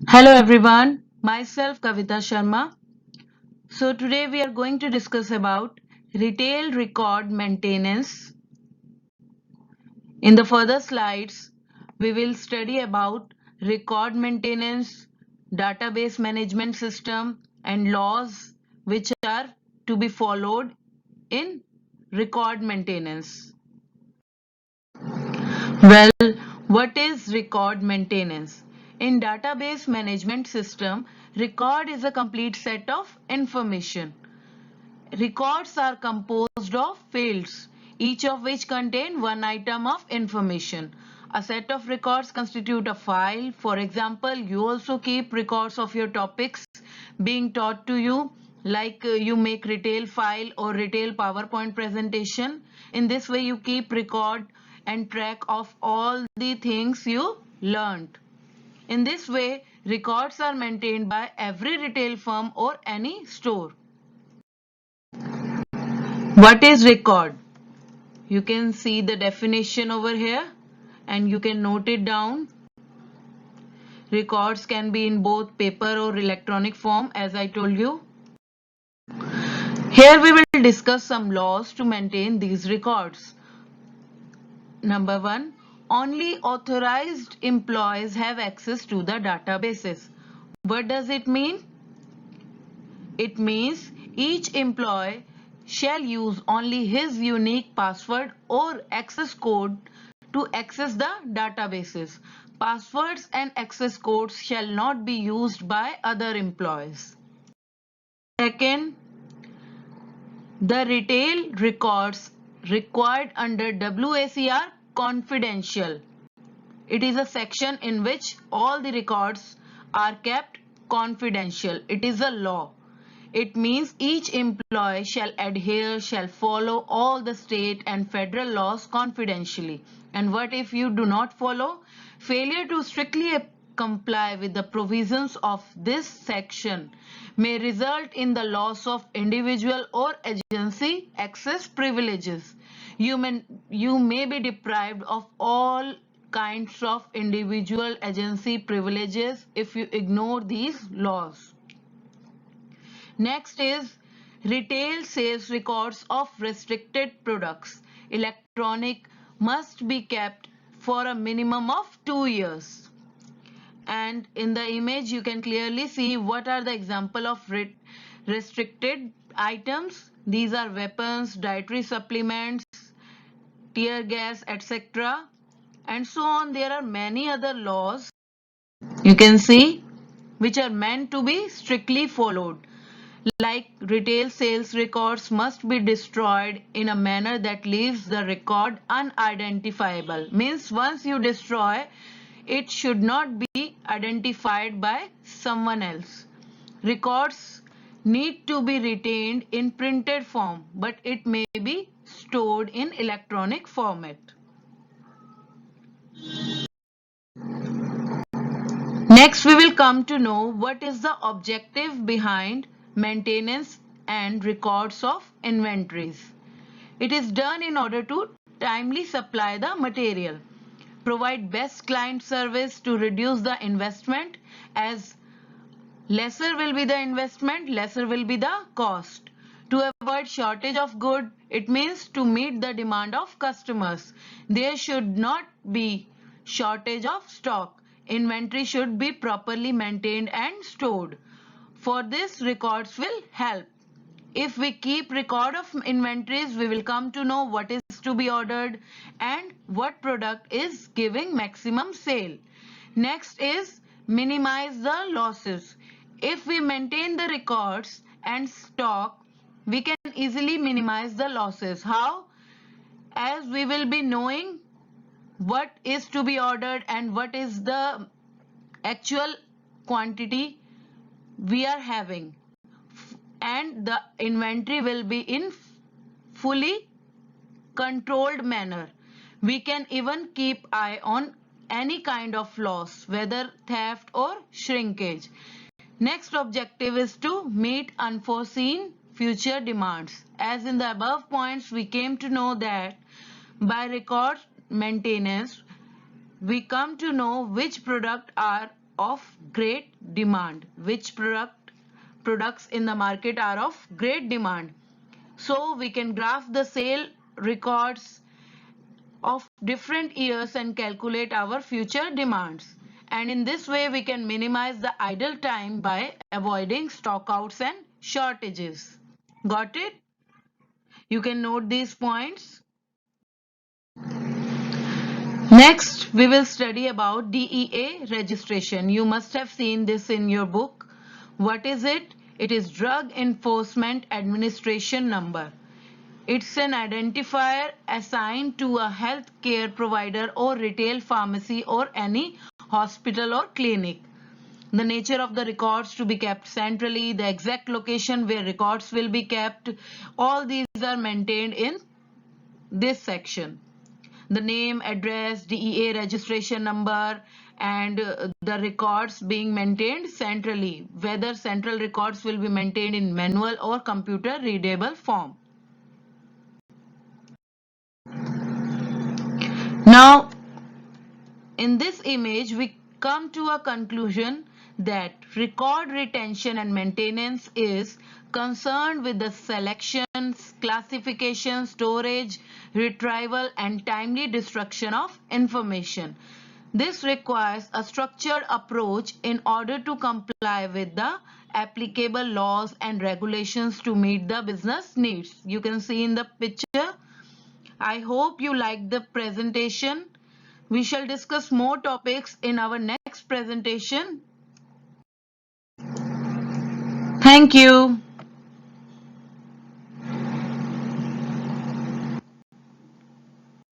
Hello everyone, myself Kavita Sharma. So today we are going to discuss about retail record maintenance. In the further slides, we will study about record maintenance, database management system and laws which are to be followed in record maintenance. Well, what is record maintenance? In database management system, record is a complete set of information. Records are composed of fields, each of which contain one item of information. A set of records constitute a file. For example, you also keep records of your topics being taught to you, like you make retail file or retail PowerPoint presentation. In this way, you keep record and track of all the things you learned. In this way, records are maintained by every retail firm or any store. What is record? You can see the definition over here and you can note it down. Records can be in both paper or electronic form, as I told you. Here we will discuss some laws to maintain these records. Number 1. Only authorized employees have access to the databases. What does it mean? It means each employee shall use only his unique password or access code to access the databases. Passwords and access codes shall not be used by other employees. Second, the retail records required under WAC are confidential. It is a section in which all the records are kept confidential. It is a law. It means each employee shall follow all the state and federal laws confidentially. And what if you do not follow? Failure to strictly comply with the provisions of this section may result in the loss of individual or agency access privileges. You may be deprived of all kinds of individual agency privileges if you ignore these laws. Next is retail sales records of restricted products. Electronic must be kept for a minimum of 2 years. And in the image you can clearly see what are the example of restricted items. These are weapons, dietary supplements, tear gas, etc. And so on. There are many other laws you can see which are meant to be strictly followed. Like retail sales records must be destroyed in a manner that leaves the record unidentifiable. Means once you destroy, it should not be identified by someone else. Records need to be retained in printed form, but it may be stored in electronic format. Next, we will come to know what is the objective behind maintenance and records of inventories. It is done in order to timely supply the material, provide best client service to reduce the investment, as lesser will be the investment, lesser will be the cost. To avoid shortage of good, it means to meet the demand of customers. There should not be shortage of stock. Inventory should be properly maintained and stored. For this, records will help. If we keep record of inventories, we will come to know what is to be ordered and what product is giving maximum sale. Next is minimize the losses. If we maintain the records and stock, we can easily minimize the losses. How? As we will be knowing what is to be ordered and what is the actual quantity we are having, and the inventory will be in fully controlled manner. We can even keep eye on any kind of loss, whether theft or shrinkage. Next objective is to meet unforeseen future demands. As in the above points, we came to know that by record maintenance, we come to know which product are of great demand. Which products in the market are of great demand? So we can graph the sale records of different years and calculate our future demands. And in this way we can minimize the idle time by avoiding stockouts and shortages. Got it? You can note these points. Next, we will study about DEA registration. You must have seen this in your book. What is it? It is Drug Enforcement Administration number. It's an identifier assigned to a healthcare provider or retail pharmacy or any hospital or clinic. The nature of the records to be kept centrally, the exact location where records will be kept, all these are maintained in this section. The name, address, DEA registration number, and the records being maintained centrally, whether central records will be maintained in manual or computer readable form. Now, in this image, we come to a conclusion that record retention and maintenance is concerned with the selection, classification, storage, retrieval, and timely destruction of information. This requires a structured approach in order to comply with the applicable laws and regulations to meet the business needs. You can see in the picture. I hope you liked the presentation. We shall discuss more topics in our next presentation. Thank you.